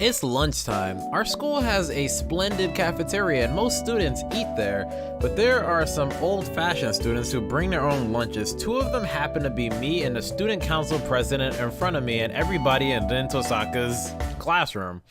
It's lunchtime. Our school has a splendid cafeteria and most students eat there, but there are some old-fashioned students who bring their own lunches. Two of them happen to be me and the student council president in front of me and everybody in Rin Tosaka's classroom.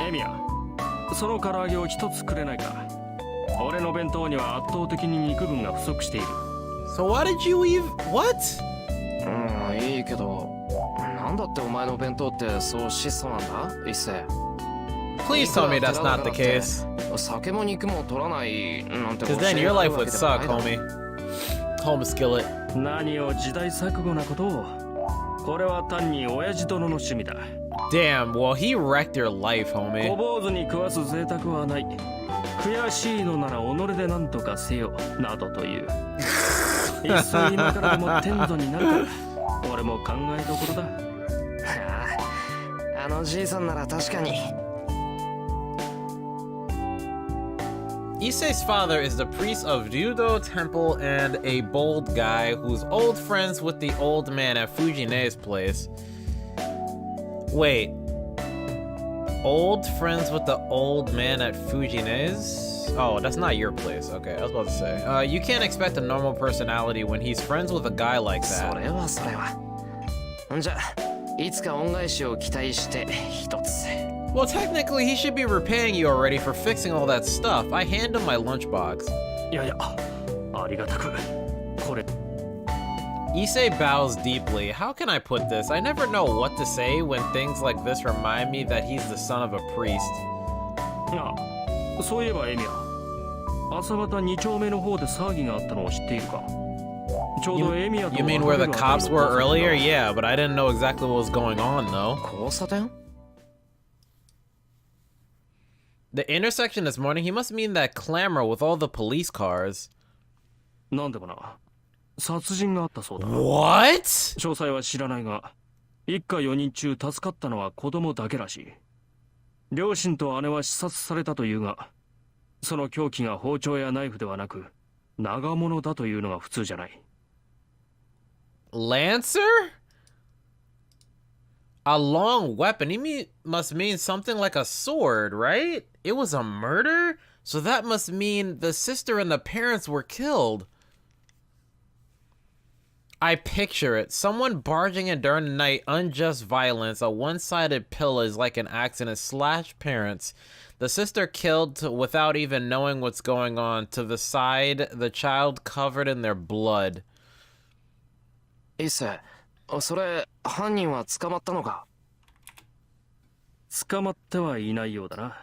エミヤ、その唐揚げを一つくれないか。俺の弁当には圧倒的に肉分が不足している。So why did you even... What? いいけど、なんだってお前の弁当ってそう質素なんだ、一世。Please tell me that's not the case. 酒も肉も取らないなんて。 Because then your life would suck, homie. Home skillet. 何を時代錯誤なことを。これは単に親父殿の趣味だ。Damn, well he wrecked your life, homie. 小坊主に食わす贅沢はない。悔しいのなら己で何とかせよなどという。いっそ今からでも天祖になるから。俺も考えどころだ。あのじいさんなら確かに。Issei's father is the priest of Ryudo Temple and a bold guy who's old friends with the old man at Fujine's place. Wait. Old friends with the old man at Fujine's? Oh, that's not your place. Okay, I was about to say. You can't expect a normal personality when he's friends with a guy like that. それはそれは。じゃあ、いつか恩返しを期待して一つ。Well, technically, he should be repaying you already for fixing all that stuff. I hand him my lunchbox. いやいや、ありがたく。これ。Issei bows deeply. How can I put this? I never know what to say when things like this remind me that he's the son of a priest. あ、そういえばエミヤ、朝方2丁目の方で騒ぎがあったのを知っているか。ちょうどエミヤと。You mean where the cops were earlier? Yeah, but I didn't know exactly what was going on, though. 交差点? The intersection this morning, he must mean that clamor with all the police cars. なんでもな、殺人があったそうだ。What? 詳細は知らないが、一家4人中助かったのは子供だけらしい。両親と姉は刺殺されたというが、その凶器が包丁やナイフではなく、長物だというのが普通じゃない。Lancer? A long weapon. Must mean something like a sword, right? It was a murder? So that must mean the sister and the parents were killed. I picture it. Someone barging in during the night, unjust violence, a one-sided pillage like an accident, slash parents. The sister killed without even knowing what's going on. To the side, the child covered in their blood. いっせ、それ犯人は捕まったのか？捕まってはいないようだな。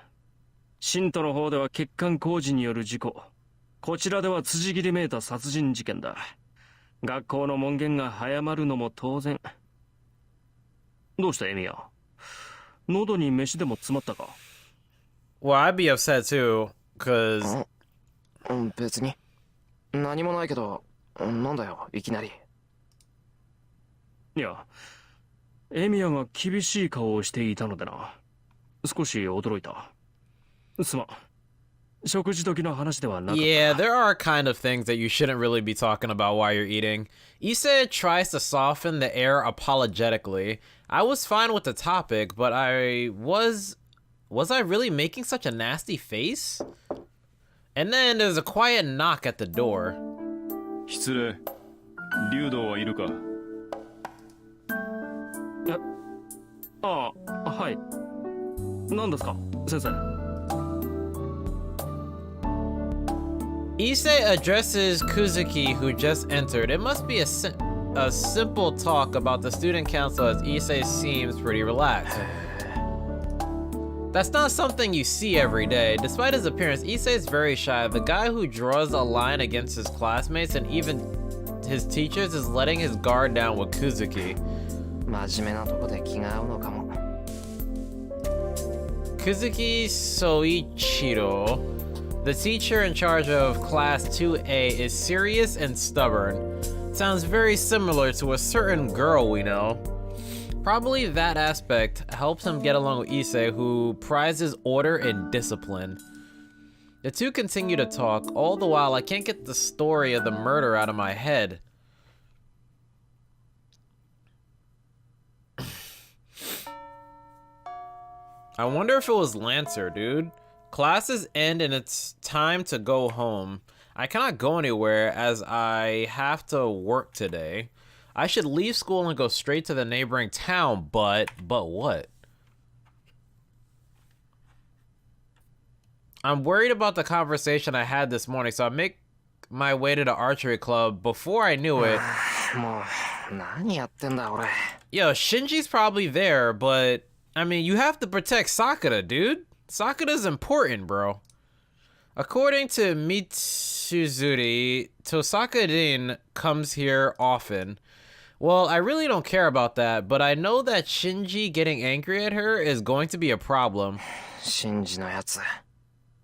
信徒の方では欠陥工事による事故。こちらでは辻切りめいた殺人事件だ。学校の門限が早まるのも当然。どうしたエミヤ？喉に飯でも詰まったか？ Well, I'd be upset too, cause... 別に。何もないけど、なんだよ、いきなり。いや、エミヤが厳しい顔をしていたのでな。少し驚いた。すまん。食事時の話ではなかった。Yeah, there are kind of things that you shouldn't really be talking about while you're eating. Issei tries to soften the air apologetically. I was fine with the topic, but was I really making such a nasty face? And then there's a quiet knock at the door. 失礼。竜道はいるか？ああ、はい。何ですか、先生。Issei addresses Kuzuki, who just entered. It must be a simple talk about the student council, as Issei seems pretty relaxed. That's not something you see every day. Despite his appearance, Issei is very shy. The guy who draws a line against his classmates and even his teachers is letting his guard down with Kuzuki. 真面目なとこで気が合うのかも。Kuzuki Soichiro, the teacher in charge of Class 2A, is serious and stubborn. Sounds very similar to a certain girl we know. Probably that aspect helps him get along with Issei, who prizes order and discipline. The two continue to talk. All the while, I can't get the story of the murder out of my head. I wonder if it was Lancer, dude. Classes end and it's time to go home. I cannot go anywhere as I have to work today. I should leave school and go straight to the neighboring town, but what? I'm worried about the conversation I had this morning, so I make my way to the archery club. Before I knew it, もう、何やってんだ俺。 yo, Shinji's probably there, but I mean, you have to protect Sakura, dude. Sakura's important, bro. According to Mitsuzuri, Tosaka-rin comes here often. Well, I really don't care about that, but I know that Shinji getting angry at her is going to be a problem. シンジのやつ、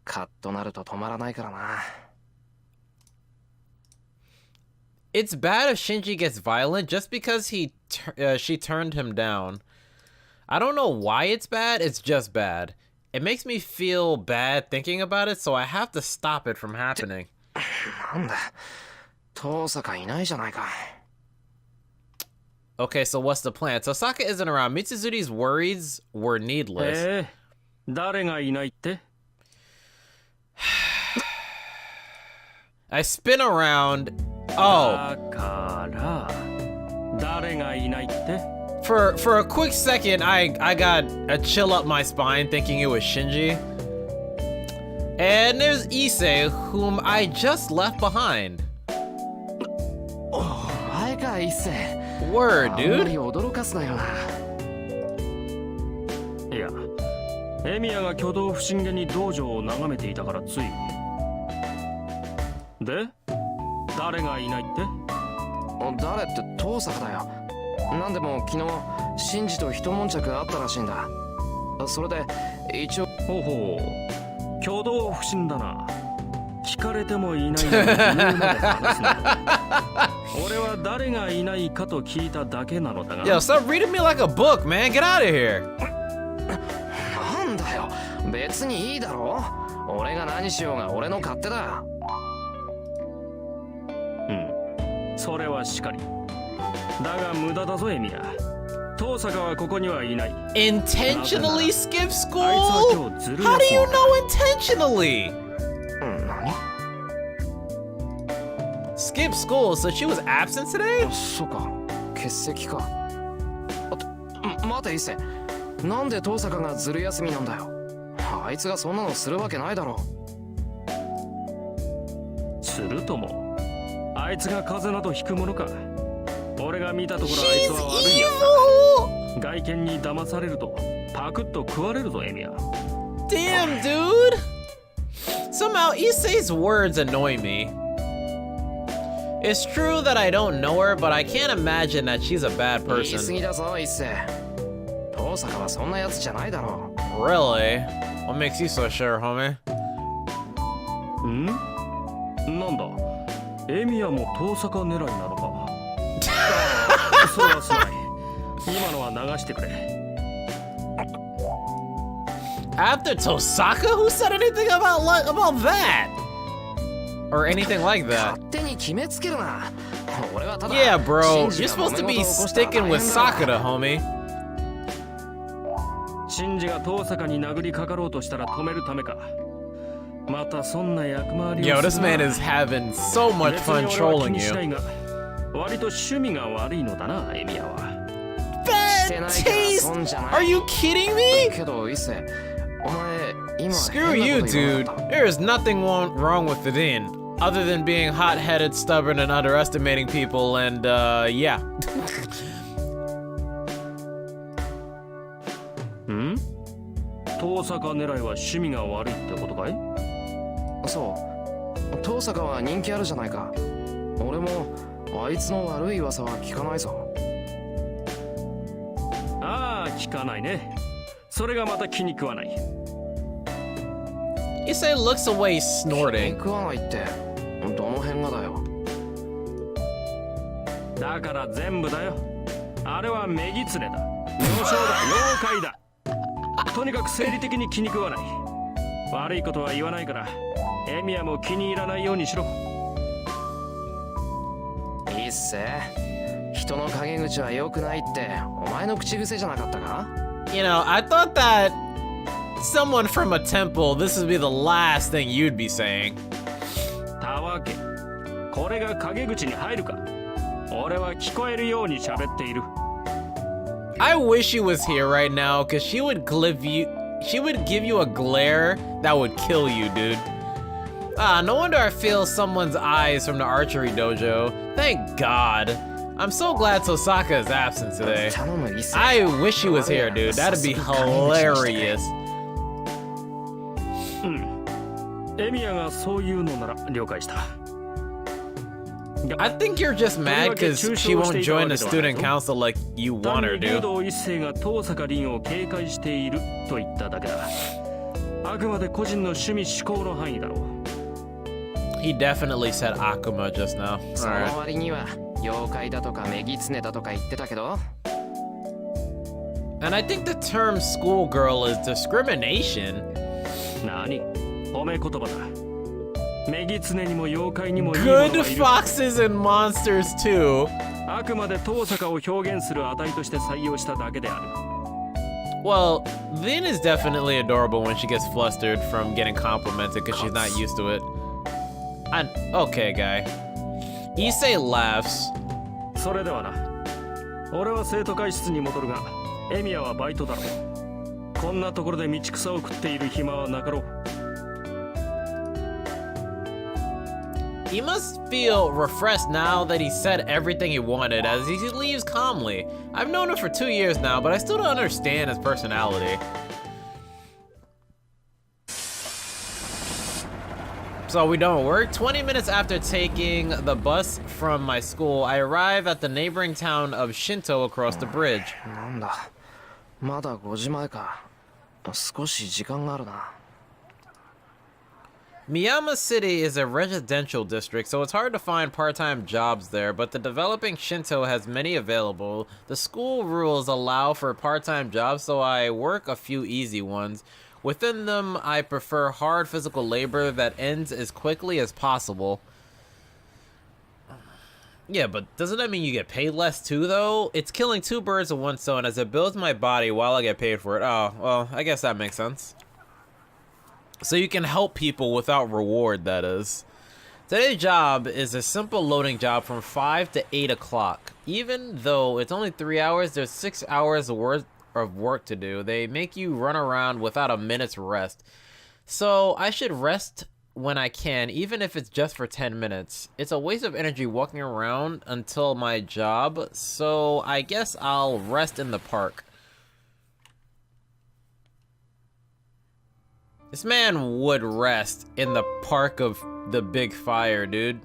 カッとなると止まらないからな。 It's bad if Shinji gets violent just because she turned him down. I don't know why it's bad, it's just bad. It makes me feel bad thinking about it, so I have to stop it from happening. なんだ、遠坂いないじゃないか。 Okay, so what's the plan? Tosaka isn't around. Mitsuzuri's worries were needless. 誰がいないって？ I spin around. Oh. だから誰がいないって？ For a quick second, I got a chill up my spine thinking it was Shinji. And there's Issei, whom I just left behind. お前か、一世。 Word, あんまり dude. 驚かすなよな。いや、エミヤが挙動不審げに道場を眺めていたからつい。で、誰がいないって？誰って遠坂だよ。なんでも昨日シンジと一悶着あったらしいんだ。それで一応。ほうほう、挙動不審だな。聞かれてもいないのに理由まで話すな。俺は誰がいないかと聞いただけなのだが。 Yo, stop reading me like a book, man. Get out of here. なんだよ、別にいいだろ。俺が何しようが俺の勝手だ。うん、それはしかり。だが無駄だぞエミヤ。遠坂はここにはいない。 Intentionally skip あいつ school? は今日ずる How do 休み you だ。 know intentionally? 何？ Skip school, so she was absent today? そうか、欠席か。待て一世、なんで遠坂がずる休みなんだよ。あいつがそんなのするわけないだろ。するとも、あいつが風邪などひくものか。俺が見たところあいつは悪いやつだ。外見に騙されるとパクッと食われるぞエミヤ。 Damn, dude. Somehow Issei's words annoy me. It's true that I don't know her, but I can't imagine that she's a bad 言い過 person. ぎだぞ一世。遠坂はそんなやつじゃないだろ。 Really? What makes you so sure, homie? ん？なんだ、エミヤも遠坂狙いなのか。それはすまない。今のは流してくれ。 After Tosaka? Who said anything about that? Or anything like that? 勝手に決めつけるな。俺はただ Yeah, bro. シン You're ジが supposed to 揉 be め事を起こしたら sticking with 大変だ。 Sakura, homie. シンジが遠坂に殴りかかろうとしたら止めるためか。またそんな役回りを Yo, す this るな。 man is having so much 別に fun 俺は気 trolling にしな you. いが、割と趣味が悪いのだな、エミヤは。 Bad taste? Are you kidding me? けど一世、お前今 Screw 変な you, こと言わ dude. なかった？ There is nothing wrong with it in, other than being hot-headed, stubborn, and underestimating people, and, yeah. ん？遠坂狙いは趣味が悪いってことかい？そう。遠坂は人気あるじゃないか。俺もあいつの悪い噂は聞かないぞ。ああ、聞かないね。それがまた気に食わない。 Issei looks away, 気 snorting. に食わないってどの辺がだよ。だから全部だよ。あれはメギツネだ。妙称だ。妖怪だ。とにかく生理的に気に食わない。悪いことは言わないから、エミヤも気に入らないようにしろ。いいっせ。人の陰口は良くないってお前の口癖じゃなかったか？ You know, I thought that someone from a temple, this would be the last thing you'd be saying. たわけ。これが陰口に入るか。俺は聞こえるように喋っている。I wish she was here right now, cause she would give you a glare that would kill you, dude. Ah, no wonder I feel someone's eyes from the archery dojo. Thank God. I'm so glad Tosaka is absent today. 頼む一星 I wish she was here, dude. That'd be hilarious. エミヤがそういうのなら了解した。 I think you're just mad because she won't join the student council like you want her 竜 to. 道一世が遠坂凛を警戒していると言っただけだ。あくまで個人の趣味嗜好の範囲だろう。 He definitely said Akuma just now. その Alright. 割には妖怪だとかメギツネだとか言ってたけど And I think the term schoolgirl is discrimination. 何？褒め言葉だ。メギツネにも妖怪にもいいものがい Good る。 foxes and monsters too. あくまで遠坂を表現する値として採用しただけである。 Well, Lin is definitely adorable when she gets flustered from getting complimented because she's not used to it. Okay, guy. Issei laughs. それではな。俺は生徒会室に戻るが、エミヤはバイトだろう。こんなところで道草を食っている暇はなかろう。 He must feel refreshed now that he said everything he wanted as he leaves calmly. I've known him for 2 years now, but I still don't understand his personality. So we don't work. 20 minutes after taking the bus from my school, I arrive at the neighboring town of Shinto across the bridge. なんだまだ5時前か少し時間があるな Miyama City is a residential district, so it's hard to find part-time jobs there, but the developing Shinto has many available. The school rules allow for part-time jobs, so I work a few easy ones. Within them, I prefer hard physical labor that ends as quickly as possible. Yeah, but doesn't that mean you get paid less too, though? It's killing 2 birds with 1 stone as it builds my body while I get paid for it. Oh, well, I guess that makes sense. So you can help people without reward, that is. Today's job is a simple loading job from 5 to 8 o'clock. Even though it's only 3 hours, there's 6 hours worth of work to do. They make you run around without a minute's rest. So I should rest when I can, even if it's just for 10 minutes. It's a waste of energy walking around until my job, so I guess I'll rest in the park. This man would rest in the park of the big fire, dude.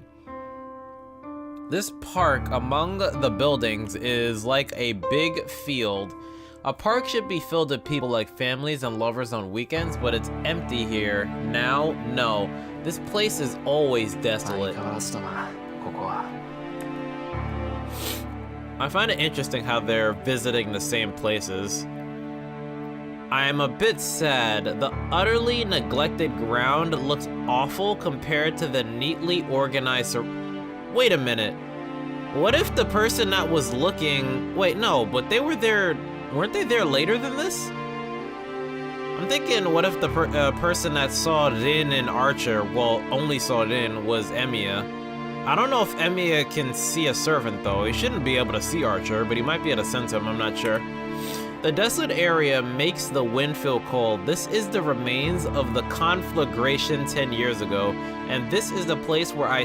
This park among the buildings is like a big field. A park should be filled with people like families and lovers on weekends, but it's empty here. Now, no. This place is always 相 desolate. 変わらずだなここは I find it interesting how they're visiting the same places. I am a bit sad. The utterly neglected ground looks awful compared to the neatly organized... Wait a minute. What if the person that was looking... Wait, no, but they were there... Weren't they there later than this? I'm thinking, what if the person that saw Rin and Archer, well, only saw Rin, was Emiya? I don't know if Emiya can see a servant, though. He shouldn't be able to see Archer, but he might be able to sense him, I'm not sure. The desolate area makes the wind feel cold. This is the remains of the conflagration 10 years ago, and this is the place where I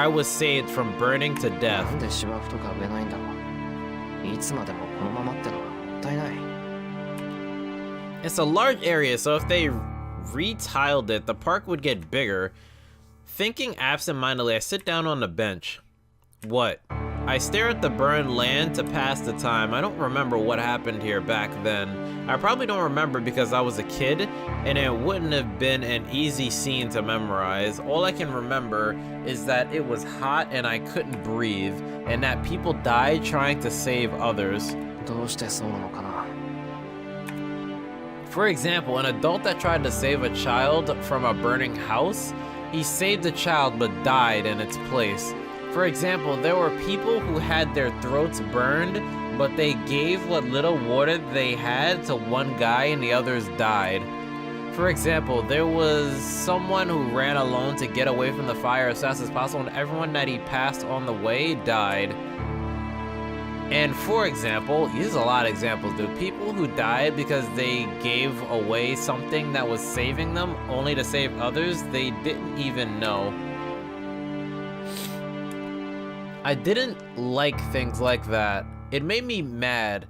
was saved from burning to な death. んで芝生とか植えないんだろういつまでもこのままってのはもったいない It's a large area, so if they retiled it, the park would get bigger. Thinking absentmindedly, I sit down on the bench. What? I stare at the burned land to pass the time. I don't remember what happened here back then. I probably don't remember because I was a kid, and it wouldn't have been an easy scene to memorize. All I can remember is that it was hot and I couldn't breathe, and that people died trying to save others. どうしてそうなのかな For example, an adult that tried to save a child from a burning house, he saved the child but died in its place. For example, there were people who had their throats burned, but they gave what little water they had to one guy and the others died. For example, there was someone who ran alone to get away from the fire as fast as possible, and everyone that he passed on the way died. And for example, there's a lot of examples, dude. People who died because they gave away something that was saving them only to save others they didn't even know. I didn't like things like that. It made me mad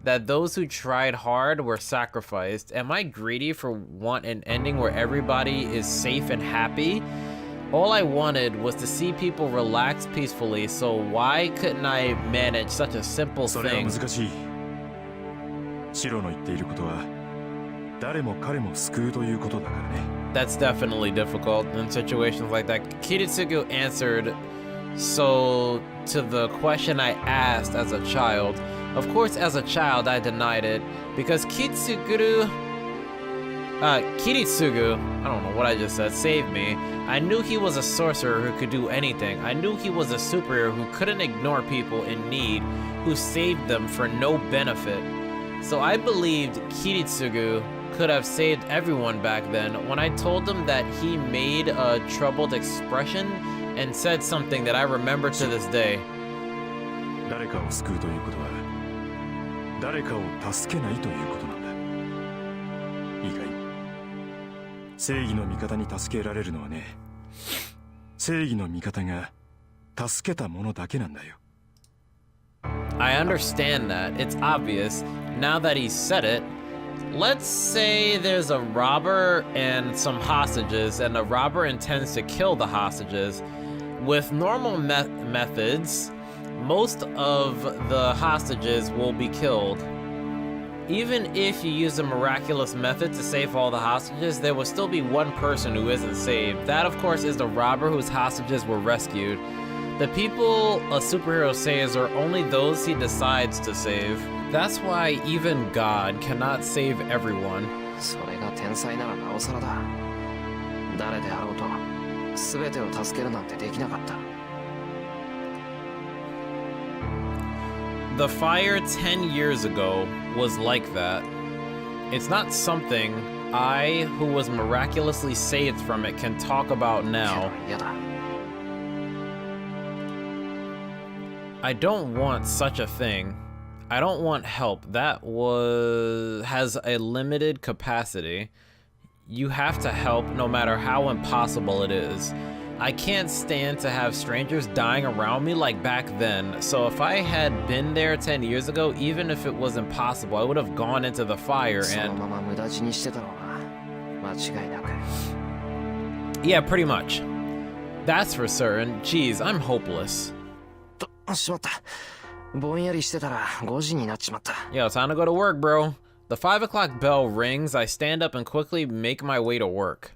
that those who tried hard were sacrificed. Am I greedy for want an ending where everybody is safe and happy? All I wanted was to see people relax peacefully, so why couldn't I manage such a simple それは thing? 難しい。シロの言っていることは誰も彼も救うということだからね。 That's definitely difficult in situations like that. Kiritsugu answered so to the question I asked as a child. Of course, as a child, I denied it because Kiritsugu, I don't know what I just said, saved me. I knew he was a sorcerer who could do anything. I knew he was a superhero who couldn't ignore people in need, who saved them for no benefit. So I believed Kiritsugu could have saved everyone back then when I told him that he made a troubled expression and said something that I remember to this day. 誰かを救うということは誰かを助けないということなんだ。いいかい？正義の味方に助けられるのはね、正義の味方が助けた者だけなんだよ。I understand that. It's obvious. Now that he said it, let's say there's a robber and some hostages, and the robber intends to kill the hostages. With normal methods, most of the hostages will be killed. Even if you use a miraculous method to save all the hostages, there will still be one person who isn't saved. That, of course, is the robber whose hostages were rescued. The people a superhero saves are only those he decides to save. That's why even God cannot save everyone. それが天才ならなおさらだ。誰であろうと全てを助けるなんてできなかった。 The fire 10 years ago was like that. It's not something I, who was miraculously saved from it, can talk about け now. ど嫌だ。 I don't want such a thing. I don't want help. That has a limited capacity. You have to help no matter how impossible it is. I can't stand to have strangers dying around me like back then. So if I had been there 10 years ago, even if it was impossible, I would have gone into the fire その and... まま無駄死にしてたろうな。間違いなく。 Yeah, pretty much. That's for certain. Jeez, I'm hopeless. しまった。ぼんやりしてたら5時になっちまった。 Yo, time to go to work, bro. The 5 o'clock bell rings. I stand up and quickly make my way to work.